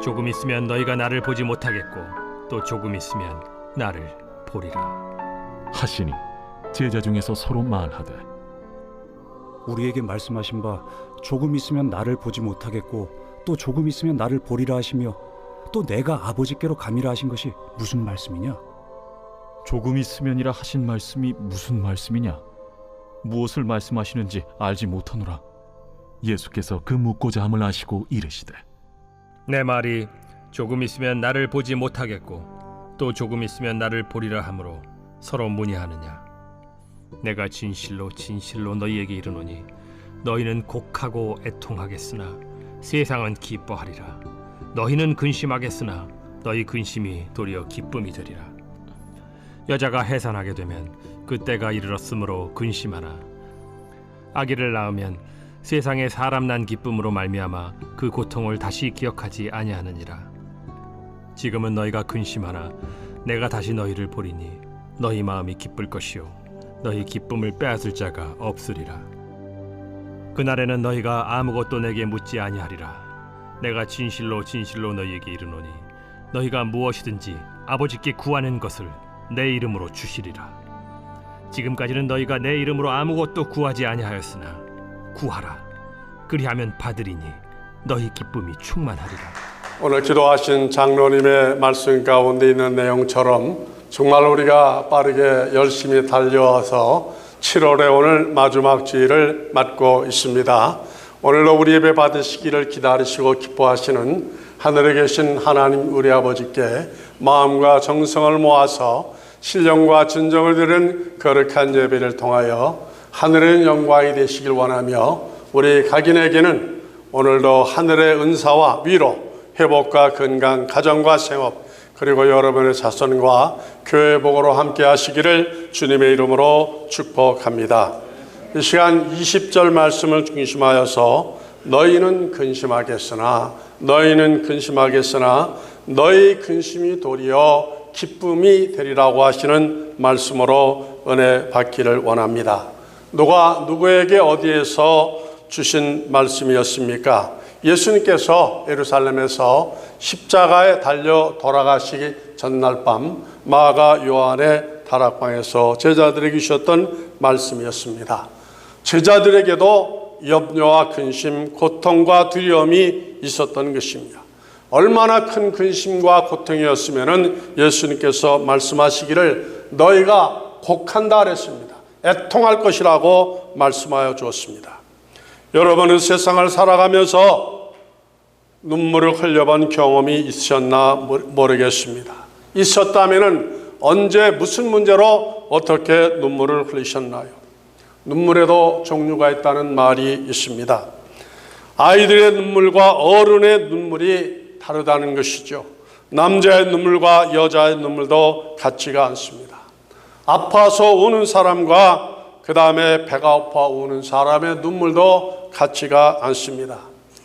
조금 있으면 너희가 나를 보지 못하겠고 또 조금 있으면 나를 보리라 하시니 제자 중에서 서로 말하되 우리에게 말씀하신 바 조금 있으면 나를 보지 못하겠고 또 조금 있으면 나를 보리라 하시며 또 내가 아버지께로 가미라 하신 것이 무슨 말씀이냐? 조금 있으면이라 하신 말씀이 무슨 말씀이냐? 무엇을 말씀하시는지 알지 못하노라. 예수께서 그 묻고자 함을 아시고 이르시되 내 말이 조금 있으면 나를 보지 못하겠고 또 조금 있으면 나를 보리라 하므로 서로 문의하느냐. 내가 진실로 진실로 너희에게 이르노니 너희는 곡하고 애통하겠으나 세상은 기뻐하리라. 너희는 근심하겠으나 너희 근심이 도리어 기쁨이 되리라. 여자가 해산하게 되면 그때가 이르렀으므로 근심하나 아기를 낳으면 세상에 사람 난 기쁨으로 말미암아 그 고통을 다시 기억하지 아니하느니라. 지금은 너희가 근심하나 내가 다시 너희를 보리니 너희 마음이 기쁠 것이요 너희 기쁨을 빼앗을 자가 없으리라. 그날에는 너희가 아무것도 내게 묻지 아니하리라. 내가 진실로 진실로 너희에게 이르노니 너희가 무엇이든지 아버지께 구하는 것을 내 이름으로 주시리라. 지금까지는 너희가 내 이름으로 아무것도 구하지 아니하였으나 구하라. 그리하면 받으리니 너희 기쁨이 충만하리라. 오늘 기도하신 장로님의 말씀 가운데 있는 내용처럼 정말 우리가 빠르게 열심히 달려와서 7월에 오늘 마지막 주일을 맞고 있습니다. 오늘도 우리 예배 받으시기를 기다리시고 기뻐하시는 하늘에 계신 하나님 우리 아버지께 마음과 정성을 모아서 신령과 진정을 드리는 거룩한 예배를 통하여 하늘의 영광이 되시길 원하며 우리 각인에게는 오늘도 하늘의 은사와 위로, 회복과 건강, 가정과 생업, 그리고 여러분의 자손과 교회 복으로 함께 하시기를 주님의 이름으로 축복합니다. 이 시간 20절 말씀을 중심하여서 너희는 근심하겠으나 너희 근심이 도리어 기쁨이 되리라고 하시는 말씀으로 은혜 받기를 원합니다. 누가 누구에게 어디에서 주신 말씀이었습니까? 예수님께서 예루살렘에서 십자가에 달려 돌아가시기 전날 밤 마가 요한의 다락방에서 제자들에게 주셨던 말씀이었습니다. 제자들에게도 염려와 근심, 고통과 두려움이 있었던 것입니다. 얼마나 큰 근심과 고통이었으면 예수님께서 말씀하시기를 너희가 곡한다 그랬습니다. 애통할 것이라고 말씀하여 주었습니다. 여러분은 세상을 살아가면서 눈물을 흘려본 경험이 있으셨나 모르겠습니다. 있었다면 언제 무슨 문제로 어떻게 눈물을 흘리셨나요? 눈물에도 종류가 있다는 말이 있습니다. 아이들의 눈물과 어른의 눈물이 다르다는 것이죠. 남자의 눈물과 여자의 눈물도 같지가 않습니다. 아파서 우는 사람과 그 다음에 배가 아파 우는 사람의 눈물도 같지가 않습니다.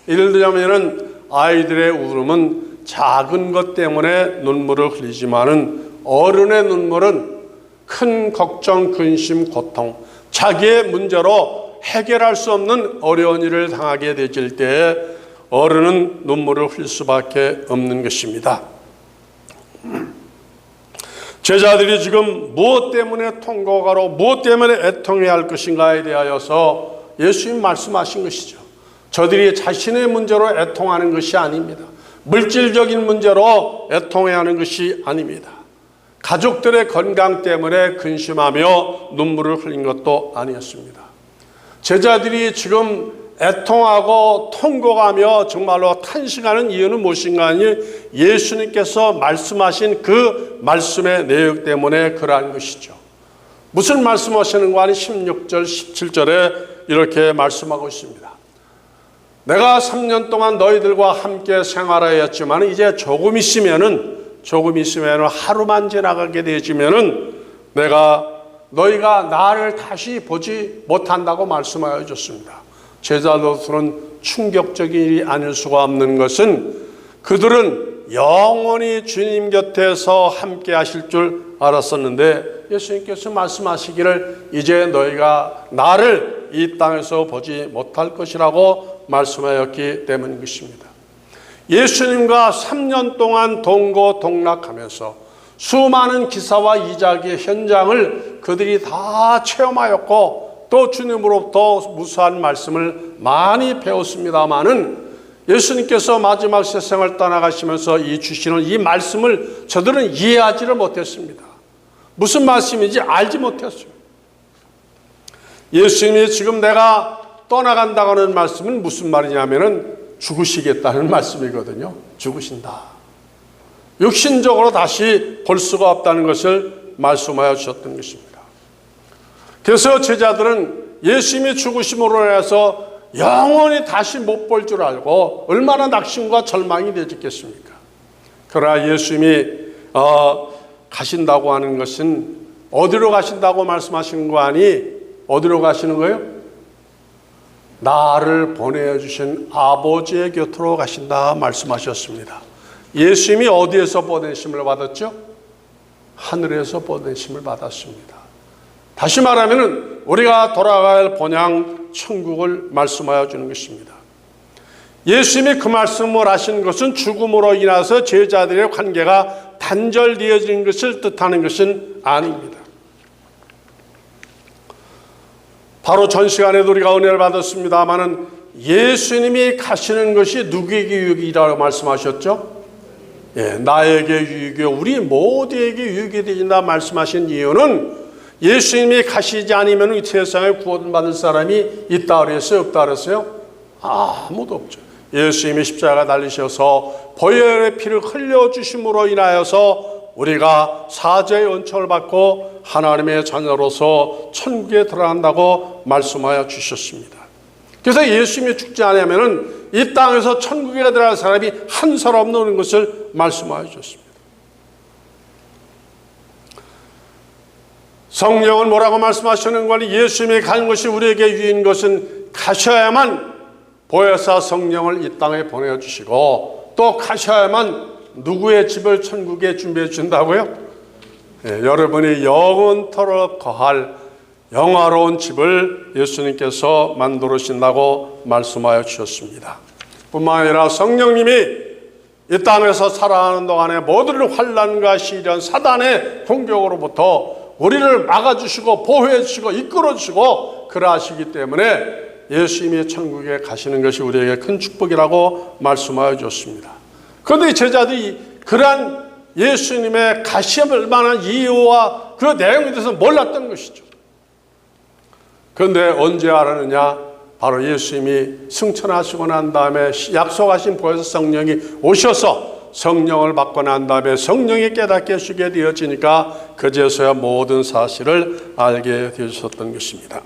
예를 들자면 아이들의 울음은 작은 것 때문에 눈물을 흘리지만은 어른의 눈물은 큰 걱정, 근심, 고통, 자기의 문제로 해결할 수 없는 어려운 일을 당하게 되질 때에 어른은 눈물을 흘릴 수밖에 없는 것입니다. 제자들이 지금 무엇 때문에 통곡하러 무엇 때문에 애통해야 할 것인가에 대하여서 예수님 말씀하신 것이죠. 저들이 자신의 문제로 애통하는 것이 아닙니다. 물질적인 문제로 애통해야 하는 것이 아닙니다. 가족들의 건강 때문에 근심하며 눈물을 흘린 것도 아니었습니다. 제자들이 지금 애통하고 통곡하며 정말로 탄식하는 이유는 무엇인가 하니 예수님께서 말씀하신 그 말씀의 내용 때문에 그러한 것이죠. 무슨 말씀하시는가 하니 16절 17절에 이렇게 말씀하고 있습니다. 내가 3년 동안 너희들과 함께 생활하였지만 이제 조금 있으면은 하루만 지나가게 되지면은 너희가 나를 다시 보지 못한다고 말씀하여 줬습니다. 제자로서는 충격적인 일이 아닐 수가 없는 것은 그들은 영원히 주님 곁에서 함께 하실 줄 알았었는데 예수님께서 말씀하시기를 이제 너희가 나를 이 땅에서 보지 못할 것이라고 말씀하였기 때문인 것입니다. 예수님과 3년 동안 동고동락하면서 수많은 기사와 이야기의 현장을 그들이 다 체험하였고 또 주님으로부터 무수한 말씀을 많이 배웠습니다마는 예수님께서 마지막 세상을 떠나가시면서 이 주시는 이 말씀을 저들은 이해하지를 못했습니다. 무슨 말씀인지 알지 못했어요. 예수님이 지금 내가 떠나간다고 하는 말씀은 무슨 말이냐면은 죽으시겠다는 말씀이거든요. 죽으신다. 육신적으로 다시 볼 수가 없다는 것을 말씀하여 주셨던 것입니다. 그래서 제자들은 예수님이 죽으심으로 인해서 영원히 다시 못 볼 줄 알고 얼마나 낙심과 절망이 되었겠습니까? 그러나 예수님이 가신다고 하는 것은 어디로 가신다고 말씀하시는 거 아니? 어디로 가시는 거예요? 나를 보내주신 아버지의 곁으로 가신다 말씀하셨습니다. 예수님이 어디에서 보내심을 받았죠? 하늘에서 보내심을 받았습니다. 다시 말하면 우리가 돌아갈 본향 천국을 말씀하여 주는 것입니다. 예수님이 그 말씀을 하신 것은 죽음으로 인해서 제자들의 관계가 단절되어진 것을 뜻하는 것은 아닙니다. 바로 전 시간에도 우리가 은혜를 받았습니다마는 예수님이 가시는 것이 누구에게 유익이라고 말씀하셨죠? 나에게 유익이요 우리 모두에게 유익이 되신다 말씀하신 이유는 예수님이 가시지 않으면 이 세상에 구원받을 사람이 있다 그랬어요? 없다 그랬어요? 아무도 없죠. 예수님이 십자가 달리셔서 보혈의 피를 흘려주심으로 인하여서 우리가 사죄의 은총을 받고 하나님의 자녀로서 천국에 들어간다고 말씀하여 주셨습니다. 그래서 예수님이 죽지 않으면 이 땅에서 천국에 들어갈 사람이 한 사람 없는 것을 말씀하여 주셨습니다. 성령은 뭐라고 말씀하시는 거니? 예수님이 간 것이 우리에게 유익인 것은 가셔야만 보혜사 성령을 이 땅에 보내주시고 또 가셔야만 누구의 집을 천국에 준비해 준다고요? 여러분이 영원토록 거할 영화로운 집을 예수님께서 만들어 주신다고 말씀하여 주셨습니다. 뿐만 아니라 성령님이 이 땅에서 살아가는 동안에 모두를 환난과 시련 사단의 공격으로부터 우리를 막아주시고 보호해주시고 이끌어주시고 그러하시기 때문에 예수님이 천국에 가시는 것이 우리에게 큰 축복이라고 말씀하여 주셨습니다. 그런데 제자들이 그러한 예수님의 가심을 만한 이유와 그 내용에 대해서 몰랐던 것이죠. 그런데 언제 알았느냐? 바로 예수님이 승천하시고 난 다음에 약속하신 보혜사 성령이 오셔서 성령을 받고 난 다음에 성령이 깨닫게 해주게 되어지니까 그제서야 모든 사실을 알게 되셨던 것입니다.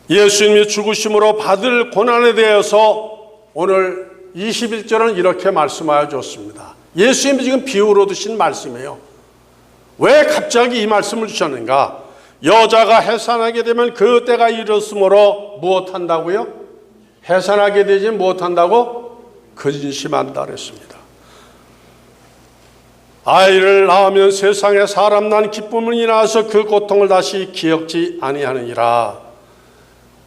예수님이 죽으심으로 받을 고난에 대해서 오늘 21절은 이렇게 말씀하여 줬습니다. 예수님이 지금 비유로 드신 말씀이에요. 왜 갑자기 이 말씀을 주셨는가? 여자가 해산하게 되면 그 때가 이르렀으므로 무엇한다고요? 해산하게 되지 무엇한다고? 근심한다 그랬습니다. 아이를 낳으면 세상에 사람 난 기쁨을 인하여서 그 고통을 다시 기억지 아니하느니라.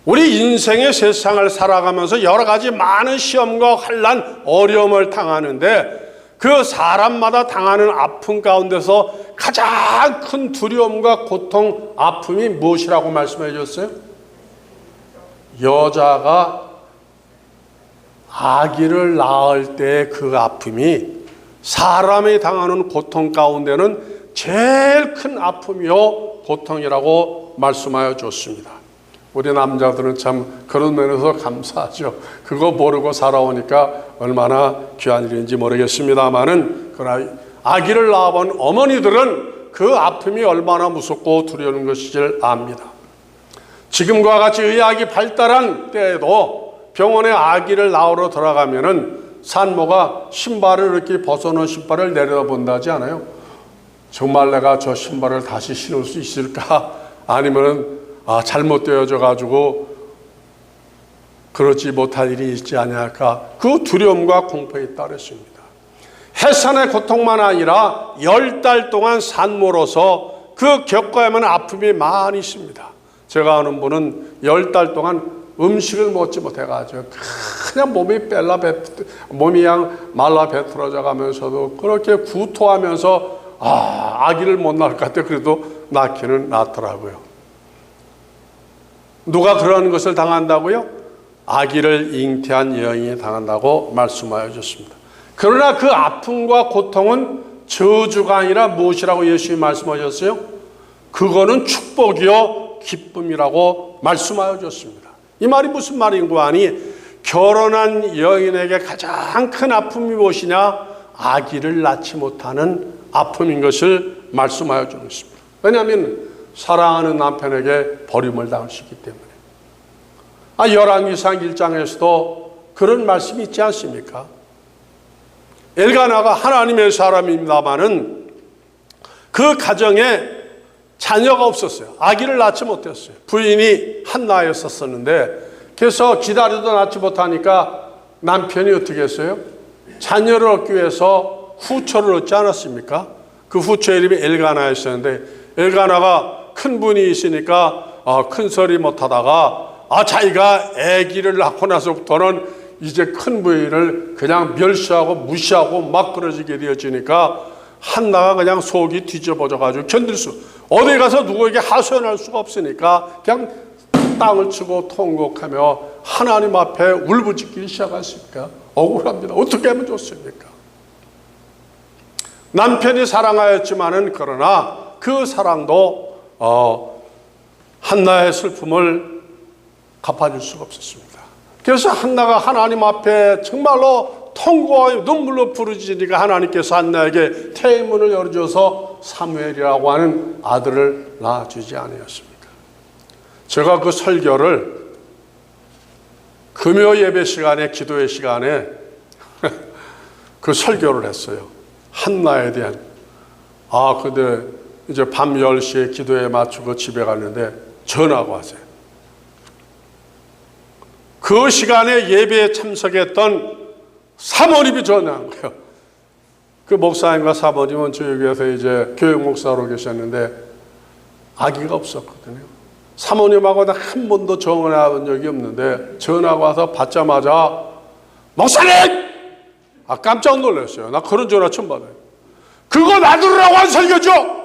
우리 인생의 세상을 살아가면서 여러 가지 많은 시험과 환난, 어려움을 당하는데 그 사람마다 당하는 아픔 가운데서 가장 큰 두려움과 고통, 아픔이 무엇이라고 말씀해 주셨어요? 여자가 아기를 낳을 때 그 아픔이 사람이 당하는 고통 가운데는 제일 큰 아픔이요 고통이라고 말씀하여 줬습니다. 우리 남자들은 참 그런 면에서 감사하죠. 그거 모르고 살아오니까 얼마나 귀한 일인지 모르겠습니다만은 그러나 아기를 낳아본 어머니들은 그 아픔이 얼마나 무섭고 두려운 것인지를 압니다. 지금과 같이 의학이 발달한 때에도 병원에 아기를 낳으러 들어가면은 산모가 신발을 이렇게 벗어놓은 신발을 내려본다지 않아요? 정말 내가 저 신발을 다시 신을 수 있을까? 아니면은 잘못되어져 가지고 그러지 못할 일이 있지 않을까? 그 두려움과 공포에 있다 그랬습니다. 해산의 고통만 아니라 10달 동안 산모로서 그 겪어야만 아픔이 많이 있습니다. 제가 아는 분은 10달 동안 음식을 먹지 못해가지고 그냥 몸이 그냥 말라 배틀어져 가면서도 그렇게 구토하면서 아기를 못 낳을 것 같아. 그래도 낳기는 낳더라고요. 누가 그런 것을 당한다고요? 아기를 잉태한 여인이 당한다고 말씀하여 주셨습니다. 그러나 그 아픔과 고통은 저주가 아니라 무엇이라고 예수님이 말씀하셨어요? 그거는 축복이요 기쁨이라고 말씀하여 주셨습니다. 이 말이 무슨 말인고 하니 결혼한 여인에게 가장 큰 아픔이 무엇이냐? 아기를 낳지 못하는 아픔인 것을 말씀하여 주고 있습니다. 왜냐하면 사랑하는 남편에게 버림을 당할 수 있기 때문에. 열왕기상 1장에서도 그런 말씀이 있지 않습니까? 엘가나가 하나님의 사람입니다마는 그 가정에 자녀가 없었어요. 아기를 낳지 못했어요. 부인이 한나였었는데 그래서 기다려도 낳지 못하니까 남편이 어떻게 했어요? 자녀를 얻기 위해서 후처를 얻지 않았습니까? 그 후처 이름이 엘가나였었는데 엘가나가 큰 분이 있으니까 큰 소리 못하다가 자기가 아기를 낳고 나서부터는 이제 큰 부인을 그냥 멸시하고 무시하고 막 그러지게 되어지니까 한나가 그냥 속이 뒤집어져가지고 견딜 수 어디 가서 누구에게 하소연할 수가 없으니까 그냥 땅을 치고 통곡하며 하나님 앞에 울부짖기 시작했습니까? 억울합니다. 어떻게 하면 좋습니까? 남편이 사랑하였지만은 그러나 그 사랑도 한나의 슬픔을 갚아줄 수가 없었습니다. 그래서 한나가 하나님 앞에 정말로 통곡하여 눈물로 부르짖으니까 하나님께서 한나에게 태문을 열어줘서 사무엘이라고 하는 아들을 낳아주지 않으셨습니까? 제가 그 설교를 금요 예배 시간에 기도의 시간에 그 설교를 했어요. 한나에 대한. 근데 이제 밤 10시에 기도에 맞추고 집에 갔는데 전화가 왔어요. 그 시간에 예배에 참석했던 사모님이 전화한 거예요. 그 목사님과 사모님은 저희 교회에서 이제 교육 목사로 계셨는데 아기가 없었거든요. 사모님하고 나 한 번도 전화한 적이 없는데 전화가 와서 받자마자 목사님! 깜짝 놀랐어요. 나 그런 전화 처음 받아요. 그거 놔두라고 한 설교죠?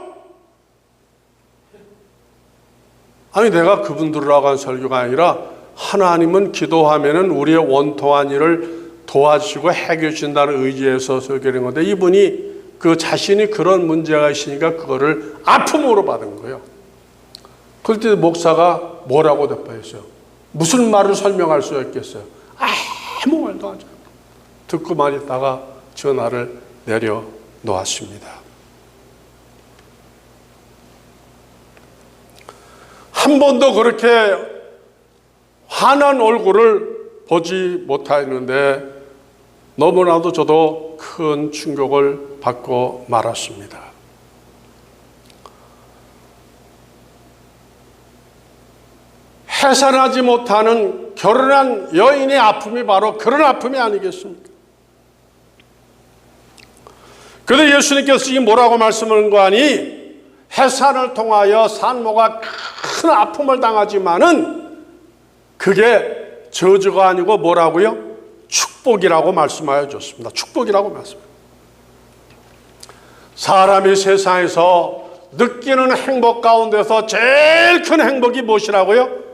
내가 그분 들으라고 한 설교가 아니라 하나님은 기도하면은 우리의 원통한 일을 도와주시고 해결해 주신다는 의지에서 설교한 건데 이분이 그 자신이 그런 문제가 있으니까 그거를 아픔으로 받은 거예요. 그럴 때 목사가 뭐라고 대답했어요? 무슨 말을 설명할 수 있겠어요? 아무 말도 하지 않고 듣고만 있다가 전화를 내려놓았습니다. 한 번도 그렇게 환한 얼굴을 보지 못하였는데 너무나도 저도 큰 충격을 받고 말았습니다. 해산하지 못하는 결혼한 여인의 아픔이 바로 그런 아픔이 아니겠습니까? 그런데 예수님께서 지금 뭐라고 말씀하는 거 아니? 해산을 통하여 산모가 큰 아픔을 당하지만은 그게 저주가 아니고 뭐라고요? 축복이라고 말씀하여 줬습니다. 축복이라고 말씀합니다. 사람이 세상에서 느끼는 행복 가운데서 제일 큰 행복이 무엇이라고요?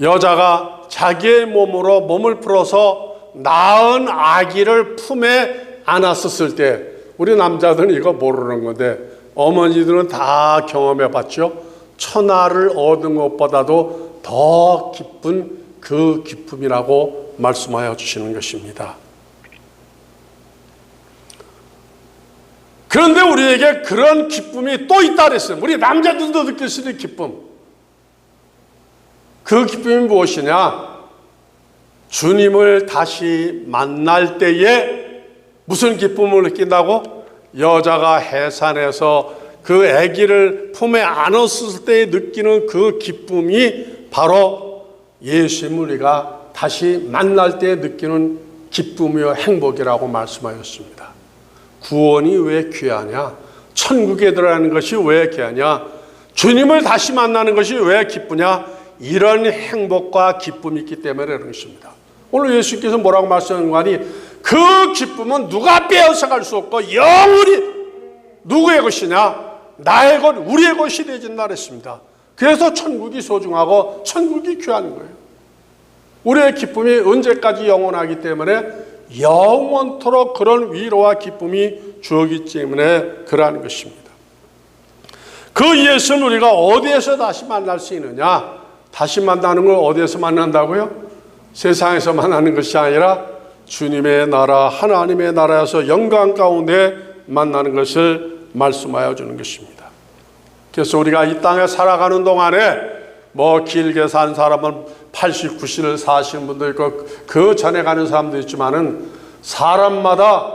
여자가 자기의 몸을 풀어서 낳은 아기를 품에 안았었을 때 우리 남자들은 이거 모르는 건데 어머니들은 다 경험해 봤죠. 처나를 얻은 것보다도 더 기쁜 그 기쁨이라고 말씀하여 주시는 것입니다. 그런데 우리에게 그런 기쁨이 또 있다 그랬어요. 우리 남자들도 느낄 수 있는 기쁨. 그 기쁨이 무엇이냐? 주님을 다시 만날 때에 무슨 기쁨을 느낀다고? 여자가 해산해서 그 아기를 품에 안았을 때 느끼는 그 기쁨이 바로 예수님을 우리가 다시 만날 때 느끼는 기쁨이요 행복이라고 말씀하셨습니다. 구원이 왜 귀하냐? 천국에 들어가는 것이 왜 귀하냐? 주님을 다시 만나는 것이 왜 기쁘냐? 이런 행복과 기쁨이 있기 때문에 그런 것입니다. 오늘 예수께서 뭐라고 말씀하니 그 기쁨은 누가 빼앗아갈 수 없고 영원히 누구의 것이냐? 나의 것, 우리의 것이 되진다 그랬습니다. 그래서 천국이 소중하고 천국이 귀한 거예요. 우리의 기쁨이 언제까지 영원하기 때문에 영원토록 그런 위로와 기쁨이 주어지기 때문에 그러한 것입니다. 그 예수는 우리가 어디에서 다시 만날 수 있느냐? 다시 만나는 걸 어디에서 만난다고요? 세상에서 만나는 것이 아니라 주님의 나라, 하나님의 나라에서 영광 가운데 만나는 것을 말씀하여 주는 것입니다. 그래서 우리가 이 땅에 살아가는 동안에 뭐 길게 산 사람은 80, 90을 사시는 분도 있고 그 전에 가는 사람도 있지만은 사람마다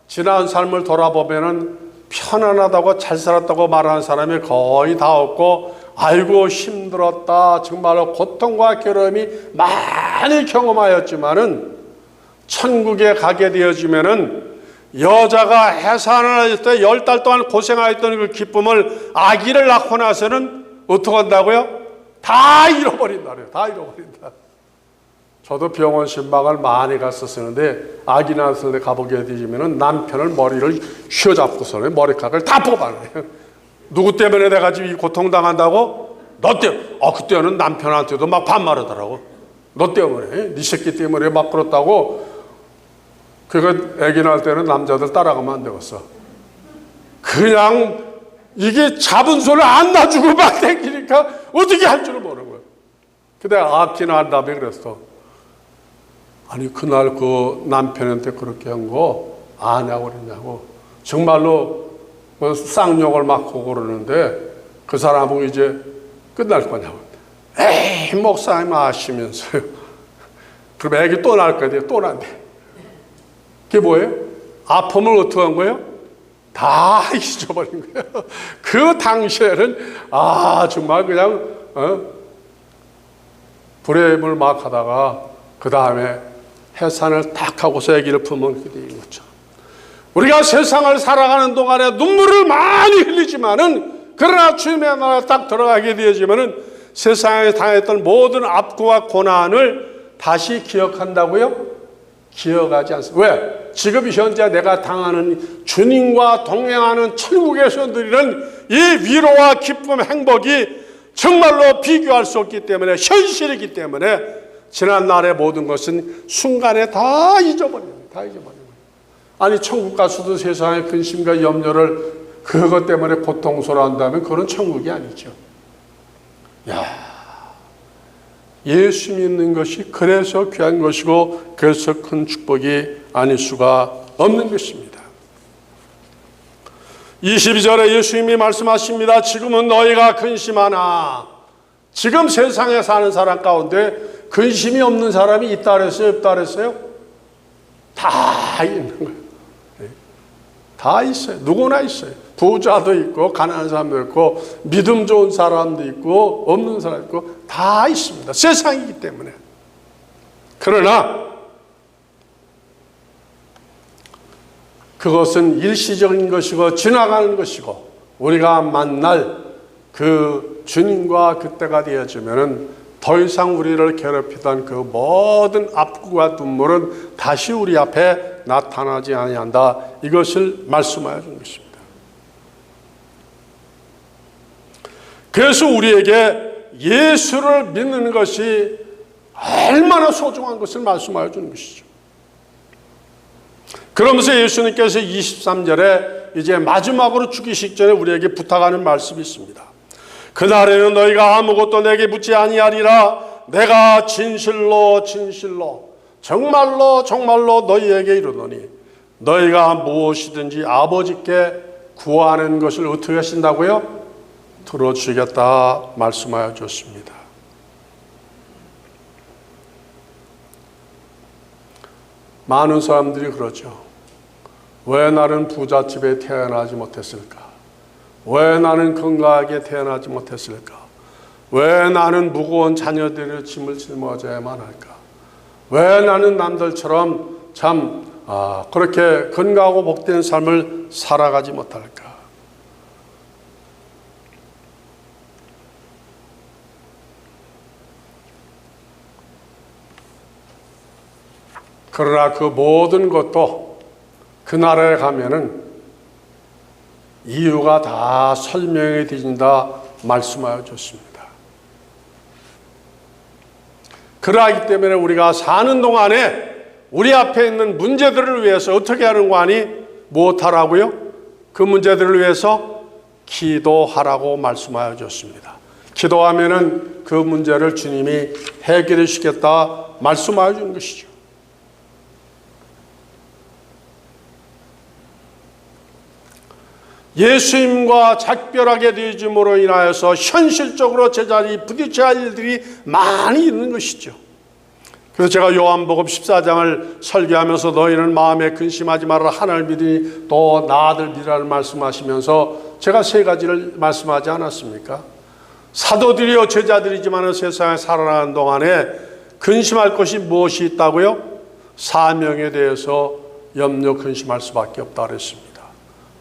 지난 삶을 돌아보면은 편안하다고 잘 살았다고 말하는 사람이 거의 다 없고 아이고 힘들었다 정말로 고통과 괴로움이 많이 경험하였지만은 천국에 가게 되어지면은 여자가 해산을 할 때 10달 동안 고생하였던 그 기쁨을 아기를 낳고 나서는 어떻게 한다고요? 다 잃어버린다 그래요. 다 잃어버린다. 저도 병원 신방을 많이 갔었는데 아기 낳았을 때 가보게 되면은 남편을 머리를 휘어잡고서는 머리카락을 다 뽑아내요. 누구 때문에 내가 지금 이 고통당한다고? 너 때문에. 그때는 남편한테도 막 반말하더라고. 너 때문에. 네 새끼 때문에 막 그렇다고. 그거 아기 낳을 때는 남자들 따라가면 안 되겠어. 그냥 이게 잡은 손을 안 놔주고 막 땡기니까 어떻게 할 줄을 모르는 거예요. 근데 아기는 한 다음에 그랬어. 아니 그날 그 남편한테 그렇게 한 거 아냐고 그러냐고. 정말로 뭐 쌍욕을 막 하고 그러는데 그 사람은 이제 끝날 거냐고. 에이 목사님 아시면서요. 그럼 애기 또 날 거야. 또 난대. 그게 뭐예요? 아픔을 어떻게 한 거예요? 다 잊어버린 거예요. 그 당시에는 정말 그냥 불행을 막 하다가 그 다음에 해산을 딱 하고서 아기를 품은 그게 된 거죠. 우리가 세상을 살아가는 동안에 눈물을 많이 흘리지만은 그러나 주님의 나라에 딱 들어가게 되어지면은 세상에 당했던 모든 압구와 고난을 다시 기억한다고요? 기억하지 않습니다. 왜? 지금 현재 내가 당하는 주님과 동행하는 천국에서 누리는 이 위로와 기쁨, 행복이 정말로 비교할 수 없기 때문에 현실이기 때문에 지난 날의 모든 것은 순간에 다 잊어버립니다. 다 잊어버립니다. 아니 천국 가서도 세상의 근심과 염려를 그것 때문에 고통스러워한다면 그건 천국이 아니죠. 예수 믿는 것이 그래서 귀한 것이고 그래서 큰 축복이 아닐 수가 없는 것입니다. 22절에 예수님이 말씀하십니다. 지금은 너희가 근심하나. 지금 세상에 사는 사람 가운데 근심이 없는 사람이 있다 그랬어요? 없다 그랬어요? 다 있는 거예요. 다 있어요. 누구나 있어요. 부자도 있고 가난한 사람도 있고 믿음 좋은 사람도 있고 없는 사람도 있고 다 있습니다. 세상이기 때문에. 그러나 그것은 일시적인 것이고 지나가는 것이고 우리가 만날 그 주님과 그때가 되어지면은 더 이상 우리를 괴롭히던 그 모든 압구와 눈물은 다시 우리 앞에 나타나지 아니한다. 이것을 말씀하여 준 것입니다. 그래서 우리에게 예수를 믿는 것이 얼마나 소중한 것을 말씀하여 주는 것이죠. 그러면서 예수님께서 23절에 이제 마지막으로 죽이시기 전에 우리에게 부탁하는 말씀이 있습니다. 그날에는 너희가 아무것도 내게 묻지 아니하리라. 내가 진실로 진실로 정말로 정말로 너희에게 이르노니 너희가 무엇이든지 아버지께 구하는 것을 어떻게 하신다고요? 들어주겠다 말씀하여 줬습니다. 많은 사람들이 그러죠. 왜 나는 부잣집에 태어나지 못했을까? 왜 나는 건강하게 태어나지 못했을까? 왜 나는 무거운 자녀들의 짐을 짊어져야만 할까? 왜 나는 남들처럼 참 그렇게 건강하고 복된 삶을 살아가지 못할까? 그러나 그 모든 것도 그 나라에 가면은 이유가 다 설명이 되진다 말씀하여 줬습니다. 그러하기 때문에 우리가 사는 동안에 우리 앞에 있는 문제들을 위해서 어떻게 하는 거 아니? 무엇하라고요? 그 문제들을 위해서 기도하라고 말씀하여 줬습니다. 기도하면은 그 문제를 주님이 해결해 주시겠다 말씀하여 준 것이죠. 예수님과 작별하게 되어짐으로 인하여서 현실적으로 제자들이 부딪혀야 할 일들이 많이 있는 것이죠. 그래서 제가 요한복음 14장을 설교하면서 너희는 마음에 근심하지 말아라 하나님을 믿으니 또 나를 믿으라는 말씀하시면서 제가 세 가지를 말씀하지 않았습니까? 사도들이요 제자들이지만 세상에 살아가는 동안에 근심할 것이 무엇이 있다고요? 사명에 대해서 염려 근심할 수밖에 없다 그랬습니다.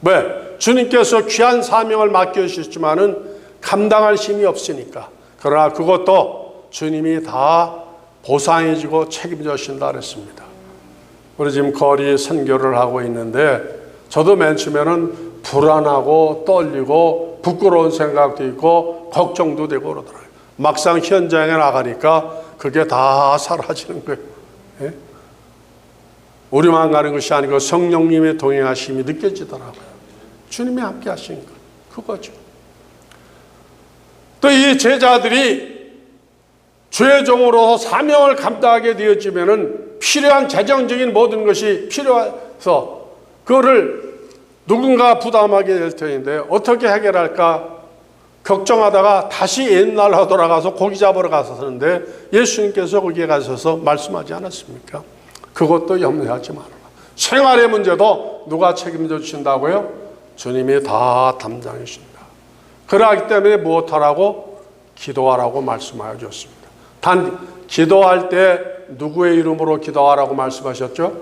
왜? 주님께서 귀한 사명을 맡겨주셨지만은 감당할 힘이 없으니까. 그러나 그것도 주님이 다 보상해주고 책임져 주신다 그랬습니다. 우리 지금 거리 선교를 하고 있는데 저도 맨 처음에는 불안하고 떨리고 부끄러운 생각도 있고 걱정도 되고 그러더라고요. 막상 현장에 나가니까 그게 다 사라지는 거예요. 예? 우리만 가는 것이 아니고 성령님의 동행하심이 느껴지더라고요. 주님이 함께 하신 것, 그거죠. 또 이 제자들이 주의 종으로 사명을 감당하게 되어지면은 필요한 재정적인 모든 것이 필요해서 그거를 누군가 부담하게 될 터인데 어떻게 해결할까 걱정하다가 다시 옛날로 돌아가서 고기 잡으러 갔었는데 예수님께서 거기에 가셔서 말씀하지 않았습니까? 그것도 염려하지 말아라. 생활의 문제도 누가 책임져 주신다고요? 주님이 다 담당해 주신다. 그러기 때문에 무엇하라고? 기도하라고 말씀하여 줬습니다. 단 기도할 때 누구의 이름으로 기도하라고 말씀하셨죠?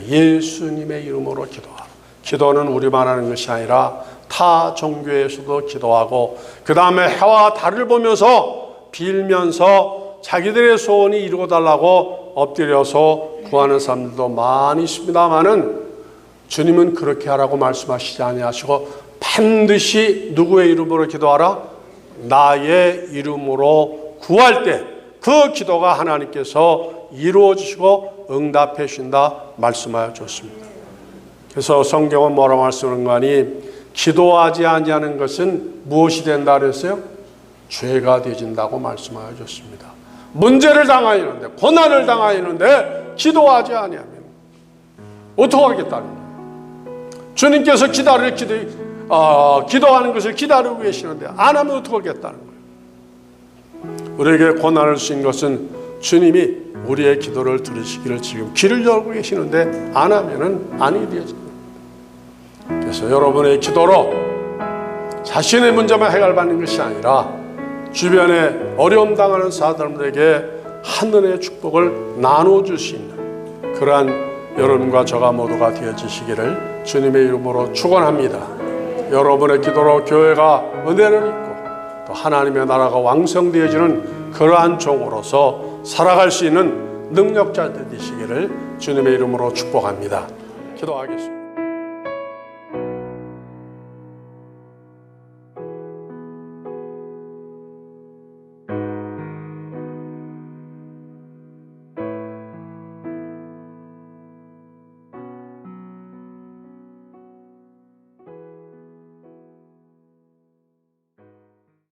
예수님의 이름으로 기도하라. 기도는 우리만 하는 것이 아니라 타 종교에서도 기도하고 그 다음에 해와 달을 보면서 빌면서 자기들의 소원이 이루어달라고 엎드려서 구하는 사람들도 많이 있습니다마는 주님은 그렇게 하라고 말씀하시지 아니하시고 반드시 누구의 이름으로 기도하라? 나의 이름으로 구할 때 그 기도가 하나님께서 이루어 주시고 응답해 주신다 말씀하여 줬습니다. 그래서 성경은 뭐라고 말씀하는 거니? 기도하지 아니하는 것은 무엇이 된다 그랬어요? 죄가 되진다고 말씀하여 줬습니다. 문제를 당하였는데 고난을 하였는데 기도하지 아니하면 어떻게 하겠다는 거예요? 주님께서 기도하는 것을 기다리고 계시는데 안 하면 어떻게 하겠다는 거예요? 우리에게 고난을 주신 것은 주님이 우리의 기도를 들으시기를 지금 길을 열고 계시는데 안 하면은 아니 되어집니다. 그래서 여러분의 기도로 자신의 문제만 해결받는 것이 아니라 주변에 어려움 당하는 사람들에게 하늘의 축복을 나눠줄 수 있는 그러한 여러분과 저가 모두가 되어지시기를 주님의 이름으로 축원합니다. 여러분의 기도로 교회가 은혜를 입고 또 하나님의 나라가 왕성되어지는 그러한 종으로서 살아갈 수 있는 능력자들 되시기를 주님의 이름으로 축복합니다. 기도하겠습니다.